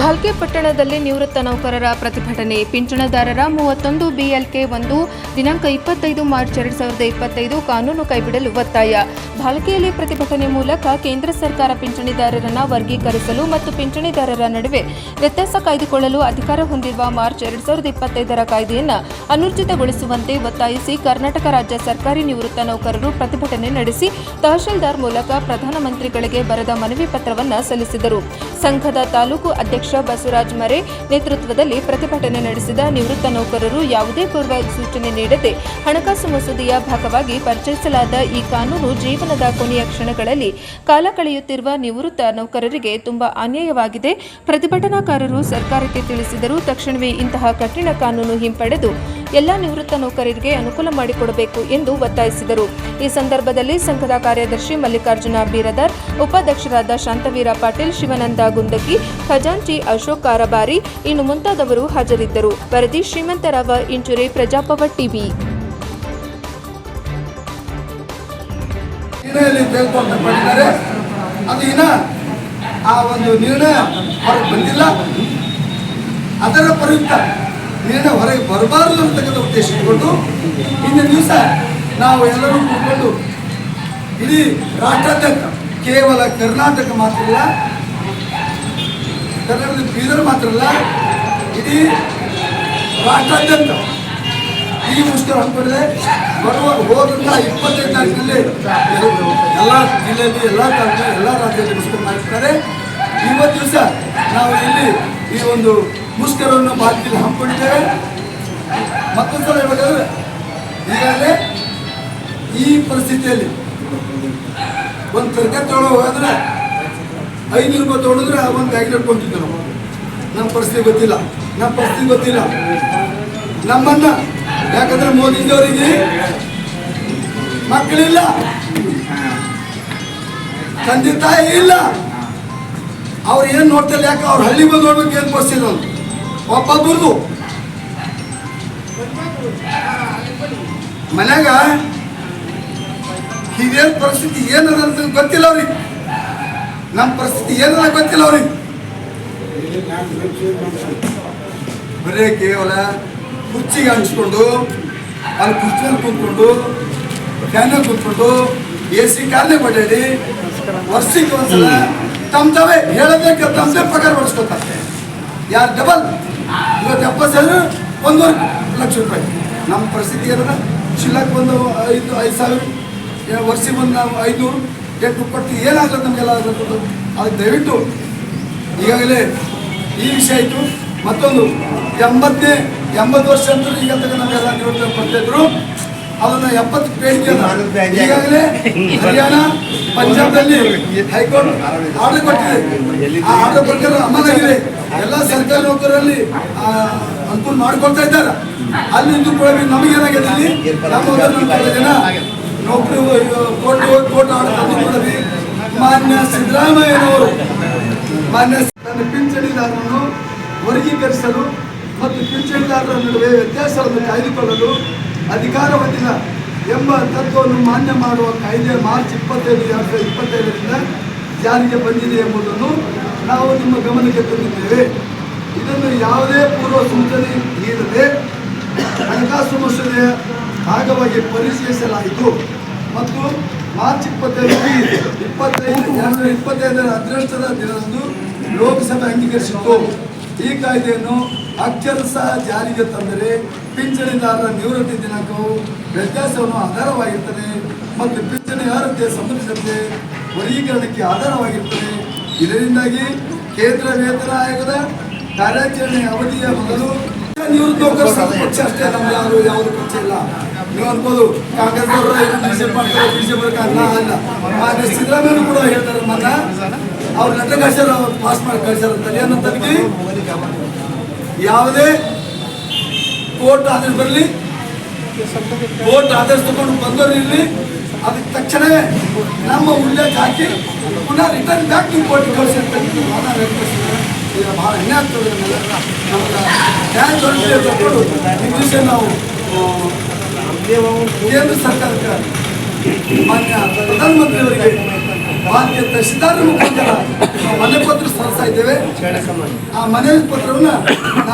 ಭಾಲ್ಕೆ ಪಟ್ಟಣದಲ್ಲಿ ನಿವೃತ್ತ ನೌಕರರ ಪ್ರತಿಭಟನೆ. ಪಿಂಚಣಿದಾರರ 31 BLK 1 ದಿನಾಂಕ 25 ಮಾರ್ಚ್ 2025 ಕಾನೂನು ಕೈಬಿಡಲು ಒತ್ತಾಯ. ಭಾಲ್ಕೆಯಲ್ಲಿ ಪ್ರತಿಭಟನೆ ಮೂಲಕ ಕೇಂದ್ರ ಸರ್ಕಾರ ಪಿಂಚಣಿದಾರರನ್ನು ವರ್ಗೀಕರಿಸಲು ಮತ್ತು ಪಿಂಚಣಿದಾರರ ನಡುವೆ ವ್ಯತ್ಯಾಸ ಕಾಯ್ದುಕೊಳ್ಳಲು ಅಧಿಕಾರ ಹೊಂದಿರುವ ಮಾರ್ಚ್ 2025ರ ಕಾಯ್ದೆಯನ್ನು ಅನೂರ್ಜಿತಗೊಳಿಸುವಂತೆ ಒತ್ತಾಯಿಸಿ ಕರ್ನಾಟಕ ರಾಜ್ಯ ಸರ್ಕಾರಿ ನಿವೃತ್ತ ನೌಕರರು ಪ್ರತಿಭಟನೆ ನಡೆಸಿ ತಹಶೀಲ್ದಾರ್ ಮೂಲಕ ಪ್ರಧಾನಮಂತ್ರಿಗಳಿಗೆ ಬರೆದ ಮನವಿ ಪತ್ರವನ್ನು ಸಲ್ಲಿಸಿದರು. ಸಂಘದ ತಾಲೂಕು ಅಧ್ಯಕ್ಷ ಬಸವರಾಜ ಮರೆ ನೇತೃತ್ವದಲ್ಲಿ ಪ್ರತಿಭಟನೆ ನಡೆಸಿದ ನಿವೃತ್ತ ನೌಕರರು ಯಾವುದೇ ಪೂರ್ವ ಸೂಚನೆ ನೀಡದೆ ಹಣಕಾಸು ಮಸೂದೆಯ ಭಾಗವಾಗಿ ಪರಿಚಯಿಸಲಾದ ಈ ಕಾನೂನು ಜೀವನದ ಕೊನೆಯ ಕ್ಷಣಗಳಲ್ಲಿ ಕಾಲ ಕಳೆಯುತ್ತಿರುವ ನಿವೃತ್ತ ನೌಕರರಿಗೆ ತುಂಬಾ ಅನ್ಯಾಯವಾಗಿದೆ. ಪ್ರತಿಭಟನಾಕಾರರು ಸರ್ಕಾರಕ್ಕೆ ತಿಳಿಸಿದರು. ತಕ್ಷಣವೇ ಇಂತಹ ಕಠಿಣ ಕಾನೂನು ಹಿಂಪಡೆದು ಎಲ್ಲ ನಿವೃತ್ತ ನೌಕರರಿಗೆ ಅನುಕೂಲ ಮಾಡಿಕೊಡಬೇಕು ಎಂದು ಒತ್ತಾಯಿಸಿದರು. ಈ ಸಂದರ್ಭದಲ್ಲಿ ಸಂಘದ ಕಾರ್ಯದರ್ಶಿ ಮಲ್ಲಿಕಾರ್ಜುನ ಬೀರದಾರ್, ಉಪಾಧ್ಯಕ್ಷರಾದ ಶಾಂತವೀರ ಪಾಟೀಲ್, ಶಿವಾನಂದ ಗುಂದಕಿ, ಖಜಾಂಚಿ ಅಶೋಕ್ ಕಾರಬಾರಿ ಇನ್ನು ಮುಂತಾದವರು ಹಾಜರಿದ್ದರು. ವರದಿ ಶ್ರೀಮಂತರಾವ ಇಂಚುರೆ, ಪ್ರಜಾಪವ ಟಿವಿ. ಅದರ ಪ್ರಯುಕ್ತ ನಿರ್ಣಯ ಹೊರಗೆ ಬರಬಾರದು ಅಂತಕ್ಕಂಥ ಉದ್ದೇಶ ಇಟ್ಕೊಂಡು ಇಂದಿನ ದಿವಸ ನಾವು ಎಲ್ಲರೂ ಕೂತ್ಕೊಂಡು ಇಡೀ ರಾಷ್ಟ್ರಾದ್ಯಂತ ಕೇವಲ ಕರ್ನಾಟಕ ಮಾತ್ರ ಇಲ್ಲ, ಕರ್ನಾಟಕದ ಬೀದರ್ ಮಾತ್ರ ಅಲ್ಲ, ಇಡೀ ರಾಷ್ಟ್ರಾದ್ಯಂತ ಈ ಮುಷ್ಕರ ಹಮ್ಮಿಕೊಂಡಿದೆ. ಹೋದಂಥ 25 ತಾರೀಕಿನಲ್ಲಿ ಎಲ್ಲ ಜಿಲ್ಲೆಯಲ್ಲಿ, ಎಲ್ಲ ತಾಲೂಕಿನಲ್ಲಿ, ಎಲ್ಲ ರಾಜ್ಯದಲ್ಲಿ ಮುಷ್ಕರ ಮಾಡಿರ್ತಾರೆ. ಇವತ್ತು ದಿವಸ ನಾವು ಇಲ್ಲಿ ಈ ಒಂದು ಮುಷ್ಕರವನ್ನು ಭಾರತದಲ್ಲಿ ಹಮ್ಮಿಕೊಂಡಿದ್ದೇವೆ. ಮತ್ತೊಂದು ಸಲ ಹೇಳ್ಬೇಕಾದ್ರೆ ಈಗಾಗಲೇ ಈ ಪರಿಸ್ಥಿತಿಯಲ್ಲಿ ಒಂದು ತರಕಾರಿ ತೊಗೊಳ್ಳೋ ಹೋದ್ರೆ 500 ರೂಪಾಯಿ ತೊಗೊಂಡಿದ್ರೆ ಒಂದು ಬ್ಯಾಗ್ ಇಟ್ಕೊಂತಿದ್ದೆ ನಾವು. ನಮ್ಮ ಪರಿಸ್ಥಿತಿ ಗೊತ್ತಿಲ್ಲ. ನಮ್ಮನ್ನ ಯಾಕಂದ್ರೆ ಮೋದಿಜಿಯವರಿಗೆ ಮಕ್ಕಳಿಲ್ಲ, ತಂದೆ ತಾಯಿ ಇಲ್ಲ, ಅವ್ರು ಏನು ನೋಡ್ತಿಲ್ಲ. ಯಾಕೆ ಅವ್ರು ಹಳ್ಳಿ ಬಂದು ನೋಡ್ಬೇಕು ಏನು ಪರಿಸ್ಥಿತಿ ಅವ್ರು ಒಬ್ಬೊಬ್ಬರದು ಮನ್ಯಾಗ ಹಿರಿಯರ ಪರಿಸ್ಥಿತಿ ಏನದ ಅಂತ ಗೊತ್ತಿಲ್ಲ ಅವ್ರಿಗೆ. ನಮ್ಮ ಪರಿಸ್ಥಿತಿ ಏನದ ಗೊತ್ತಿಲ್ಲ ಅವ್ರಿಗೆ. ಬರೇ ಕೇವಲ ಕುರ್ಚಿಗೆ ಹಂಚ್ಕೊಂಡು ಅಲ್ಲಿ ಕುರ್ಚಿಯಲ್ಲಿ ಕೂತ್ಕೊಂಡು ಫ್ಯಾನಲ್ಲಿ ಕೂತ್ಕೊಂಡು AC ಕಾರ್ನೇ ಬಡ್ಡಿ ವರ್ಷಕ್ಕೆ ಒಂದ್ಸಲ ತಮ್ಮದೇ ಹೇಳೋದಕ್ಕೆ ತಮ್ಮದೇ ಪಗಾರ ಹೊಡಿಸ್ಕೊತಾರೆ. ಯಾರು ಡಬಲ್ ಇವತ್ತು 70,000 1.5 ಲಕ್ಷ ರೂಪಾಯಿ. ನಮ್ಮ ಪರಿಸ್ಥಿತಿ ಏನದ ಶಿಲ್ಲಾಕ್ ಒಂದು 5,000 ವರ್ಷಕ್ಕೆ ಒಂದು ನಾವು 500 8 ಕೊಟ್ಟು ಏನಾಗ್ಲದು ನಮಗೆಲ್ಲ ಅದು ದಯವಿಟ್ಟು ಈಗಾಗಲೇ ಈ ವಿಷಯ ಆಯಿತು. ಮತ್ತೊಂದು 80 ವರ್ಷ ಅಂತ ಈಗ ತಗ ನಮಗೆಲ್ಲ ನಿವೃತ್ತಿ ಕೊಡ್ತಾಯಿದ್ರು. ಅದನ್ನು 70 ಬೇಡಿಕೆ ಈಗಾಗಲೇ ಹರಿಯಾಣ, ಪಂಜಾಬ್ನಲ್ಲಿ ಹೈಕೋರ್ಟ್ ಆರ್ಡರ್ ಕೊಟ್ಟಿದೆ. ಆ ಆರ್ಡರ್ ಪ್ರಕಾರ ಅಮಲಾಗಿದೆ. ಎಲ್ಲ ಸರ್ಕಾರಿ ನೌಕರರಲ್ಲಿ ಅನುಕೂಲ ಮಾಡಿಕೊಳ್ತಾ ಇದ್ದಾರೆ. ಅಲ್ಲಿ ಇದು ಕೂಡ ನಮಗೇನಾಗಿದೆ, ಇಲ್ಲಿ ನಮ್ಮ ಜನ ನೌಕರಿ ಕೋರ್ಟ್ ಆರ್ಡರ್ ಮಾನ್ಯ ಸಿದ್ದರಾಮಯ್ಯನವರು ತನ್ನ ಪಿಂಚಣಿದಾರರನ್ನು ವರ್ಗೀಕರಿಸಲು ಮತ್ತು ಪಿಂಚಣಿದಾರರ ನಡುವೆ ವ್ಯತ್ಯಾಸವನ್ನು ಕಾಯ್ದುಕೊಳ್ಳಲು ಅಧಿಕಾರ ಹೊಂದಿಲ್ಲ ಎಂಬ ತತ್ವವನ್ನು ಮಾನ್ಯ ಮಾಡುವ ಕಾಯ್ದೆ ಮಾರ್ಚ್ 25, 2025ರಿಂದ ಜಾರಿಗೆ ಬಂದಿದೆ ಎಂಬುದನ್ನು ನಾವು ನಿಮ್ಮ ಗಮನಕ್ಕೆ ತಂದಿದ್ದೇವೆ. ಇದನ್ನು ಯಾವುದೇ ಪೂರ್ವ ಸೂಚನೆ ನೀಡದೆ ಹಣಕಾಸು ಮಸೂದೆಯ ಭಾಗವಾಗಿ ಪರಿಶೀಲಿಸಲಾಯಿತು ಮತ್ತು ಮಾರ್ಚ್ 2025ರ ಅದೃಷ್ಟದ ದಿನದಂದು ಲೋಕಸಭೆ ಅಂಗೀಕರಿಸಿತ್ತು. ಈ ಕಾಯ್ದೆಯನ್ನು ಅಕ್ಷರಶಃ ಜಾರಿಗೆ ತಂದರೆ ಪಿಂಚಣಿದಾರರ ನಿವೃತ್ತಿ ದಿನಾಂಕವು ವ್ಯತ್ಯಾಸವನ್ನು ಆಧಾರವಾಗಿರುತ್ತದೆ ಮತ್ತು ಪಿಂಚಣಿ ಅರ್ಹತೆ ಸಂಬಂಧಿಸಿದಂತೆ ವರ್ಗೀಕರಣಕ್ಕೆ ಆಧಾರವಾಗಿರುತ್ತದೆ. ಇದರಿಂದಾಗಿ ಕೇಂದ್ರ ವೇತನ ಆಯೋಗದ ಕಾರ್ಯಾಚರಣೆ ಅವಧಿಯ ಮೊದಲು ನಿವೃತ್ತ ನೌಕರರ ಪಕ್ಷ ಅಷ್ಟೇ, ನಮ್ಗೆ ಯಾವುದು ಪಕ್ಷ ಇಲ್ಲ. ನೀವು ಅನ್ಬೋದು ಕಾಂಗ್ರೆಸ್ ಅವರು ಬಿಜೆಪಿ ಮಾಡ್ತಾರೆ, ಬಿಜೆಪಿ ಅಲ್ಲ. ಸಿದ್ದರಾಮಯ್ಯ ಕೂಡ ಹೇಳ್ತಾರೆ, ಮೊನ್ನೆ ಅವ್ರು ಲೆಟರ್ ಕಳಿಸ್ಯಾರ, ಪಾಸ್ ಮಾಡಿ ಕಳಿಸ್ಯಾರ ಅಂತ. ಏನಂತಕ್ಕೆ ಯಾವುದೇ ಕೋರ್ಟ್ ಆದೇಶ ಬರಲಿ, ಕೋರ್ಟ್ ಆದೇಶ ತಗೊಂಡು ಬಂದವರು ಇರಲಿ, ಅದಕ್ಕೆ ತಕ್ಷಣವೇ ನಮ್ಮ ಉಲ್ಲೇಖ ಹಾಕಿ ಪುನಃ ರಿಟರ್ನ್ ಬ್ಯಾಕ್ ಟು ಕೋರ್ಟ್ ಕಳಿಸಿರ್ತಾರೆ. ಈಗ ಭಾಳ ಅನ್ಯಾಯ ಆಗ್ತದೆ. ನಮ್ಗೆ ನ್ಯಾಯ ತಗೊಂಡು ಇಂಗ್ಲೀಷ್ ನಾವು ಕೇಂದ್ರ ಸರ್ಕಾರಕ್ಕೆ ಮಾನ್ಯ ಪ್ರಧಾನಮಂತ್ರಿಯವರಿಗೆ ಭಾರತೀಯ ತಹಶೀಲ್ದಾರರ ಮುಖಾಂತರ ನಾವು ಮನೆ ಪತ್ರ ಸಲ್ಲಿಸ್ತಾ ಇದ್ದೇವೆ. ಆ ಮನವಿ ಪತ್ರವನ್ನ